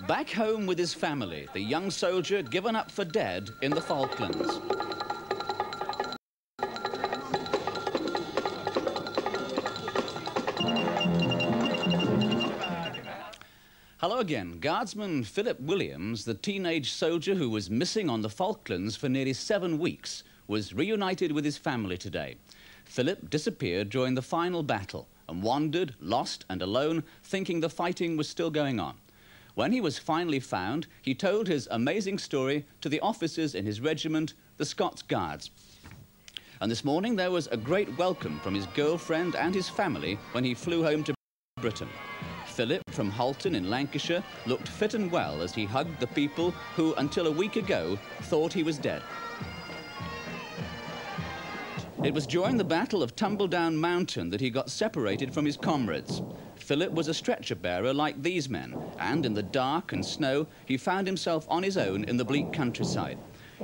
Back home with his family, the young soldier given up for dead in the Falklands. Hello again. Guardsman Philip Williams, the teenage soldier who was missing on the Falklands for nearly 7 weeks, was reunited with his family today. Philip disappeared during the final battle and wandered, lost and alone, thinking the fighting was still going on. When he was finally found, he told his amazing story to the officers in his regiment, the Scots Guards. And this morning there was a great welcome from his girlfriend and his family when he flew home to Britain. Philip from Halton in Lancashire looked fit and well as he hugged the people who, until a week ago, thought he was dead. It was during the Battle of Tumbledown Mountain that he got separated from his comrades. Philip was a stretcher bearer like these men, and in the dark and snow, he found himself on his own in the bleak countryside.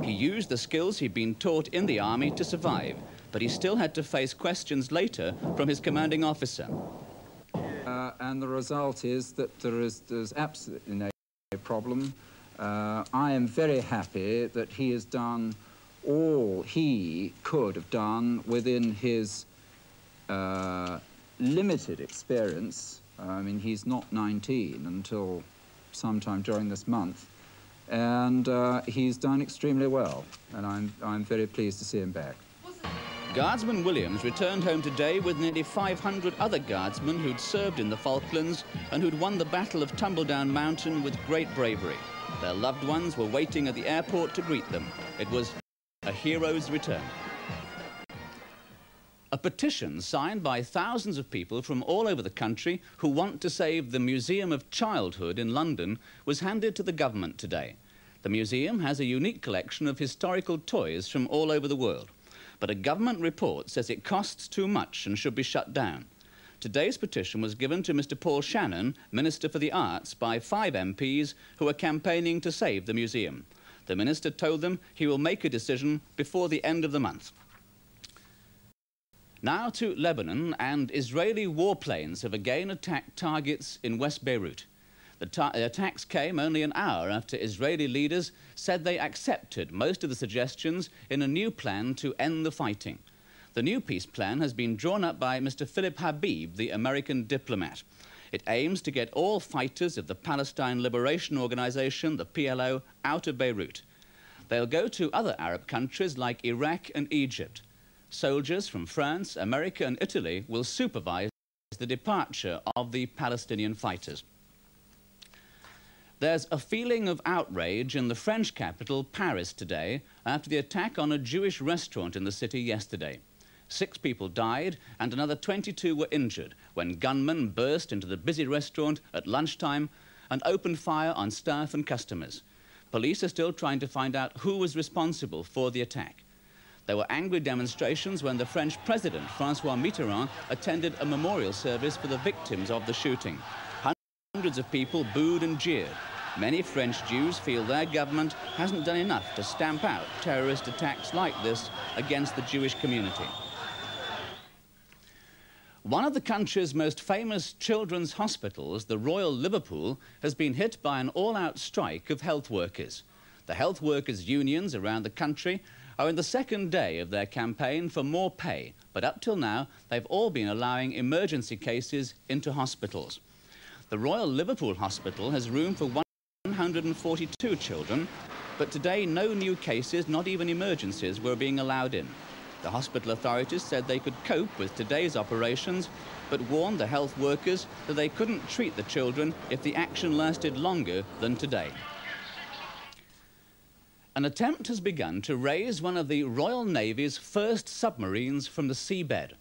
He used the skills he'd been taught in the army to survive, but he still had to face questions later from his commanding officer. And the result is that there's absolutely no problem. I am very happy that he has done all he could have done within his limited experience. I mean, he's not 19 until sometime during this month, and he's done extremely well, and I'm very pleased to see him back. Guardsman Williams returned home today with nearly 500 other guardsmen who'd served in the Falklands and who'd won the Battle of Tumbledown Mountain with great bravery. Their loved ones were waiting at the airport to greet them. It was a hero's return. A petition signed by thousands of people from all over the country who want to save the Museum of Childhood in London was handed to the government today. The museum has a unique collection of historical toys from all over the world. But a government report says it costs too much and should be shut down. Today's petition was given to Mr. Paul Shannon, Minister for the Arts, by 5 MPs who are campaigning to save the museum. The Minister told them he will make a decision before the end of the month. Now to Lebanon, and Israeli warplanes have again attacked targets in West Beirut. The attacks came only an hour after Israeli leaders said they accepted most of the suggestions in a new plan to end the fighting. The new peace plan has been drawn up by Mr. Philip Habib, the American diplomat. It aims to get all fighters of the Palestine Liberation Organization, the PLO, out of Beirut. They'll go to other Arab countries like Iraq and Egypt. Soldiers from France, America and Italy will supervise the departure of the Palestinian fighters. There's a feeling of outrage in the French capital, Paris, today after the attack on a Jewish restaurant in the city yesterday. 6 people died and another 22 were injured when gunmen burst into the busy restaurant at lunchtime and opened fire on staff and customers. Police are still trying to find out who was responsible for the attack. There were angry demonstrations when the French President, François Mitterrand, attended a memorial service for the victims of the shooting. Hundreds of people booed and jeered. Many French Jews feel their government hasn't done enough to stamp out terrorist attacks like this against the Jewish community. One of the country's most famous children's hospitals, the Royal Liverpool, has been hit by an all-out strike of health workers. The health workers' unions around the country are in the 2nd day of their campaign for more pay, but up till now they've all been allowing emergency cases into hospitals. The Royal Liverpool Hospital has room for 142 children, but today no new cases, not even emergencies, were being allowed in. The hospital authorities said they could cope with today's operations, but warned the health workers that they couldn't treat the children if the action lasted longer than today. An attempt has begun to raise one of the Royal Navy's first submarines from the seabed.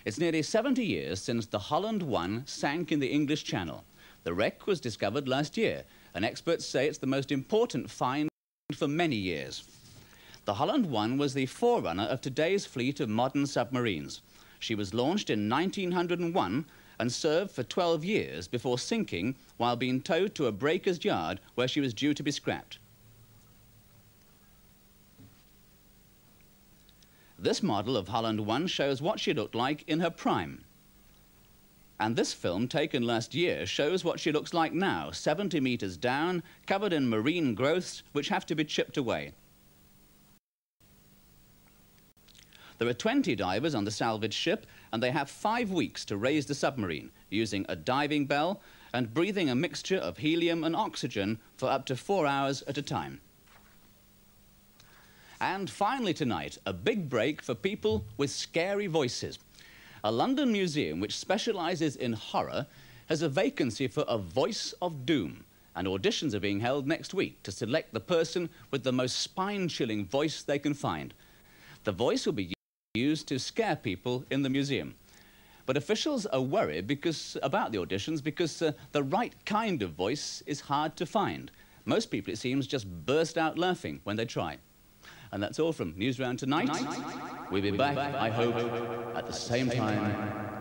It's nearly 70 years since the Holland 1 sank in the English Channel. The wreck was discovered last year, and experts say it's the most important find for many years. The Holland 1 was the forerunner of today's fleet of modern submarines. She was launched in 1901 and served for 12 years before sinking while being towed to a breaker's yard where she was due to be scrapped. This model of Holland 1 shows what she looked like in her prime. And this film, taken last year, shows what she looks like now, 70 metres down, covered in marine growths which have to be chipped away. There are 20 divers on the salvage ship, and they have 5 weeks to raise the submarine, using a diving bell and breathing a mixture of helium and oxygen for up to 4 hours at a time. And finally tonight, a big break for people with scary voices. A London museum which specialises in horror has a vacancy for a voice of doom, and auditions are being held next week to select the person with the most spine-chilling voice they can find. The voice will be used to scare people in the museum. But officials are worried about the auditions because the right kind of voice is hard to find. Most people, it seems, just burst out laughing when they try. And that's all from Newsround tonight. We'll be back, I hope, at the same time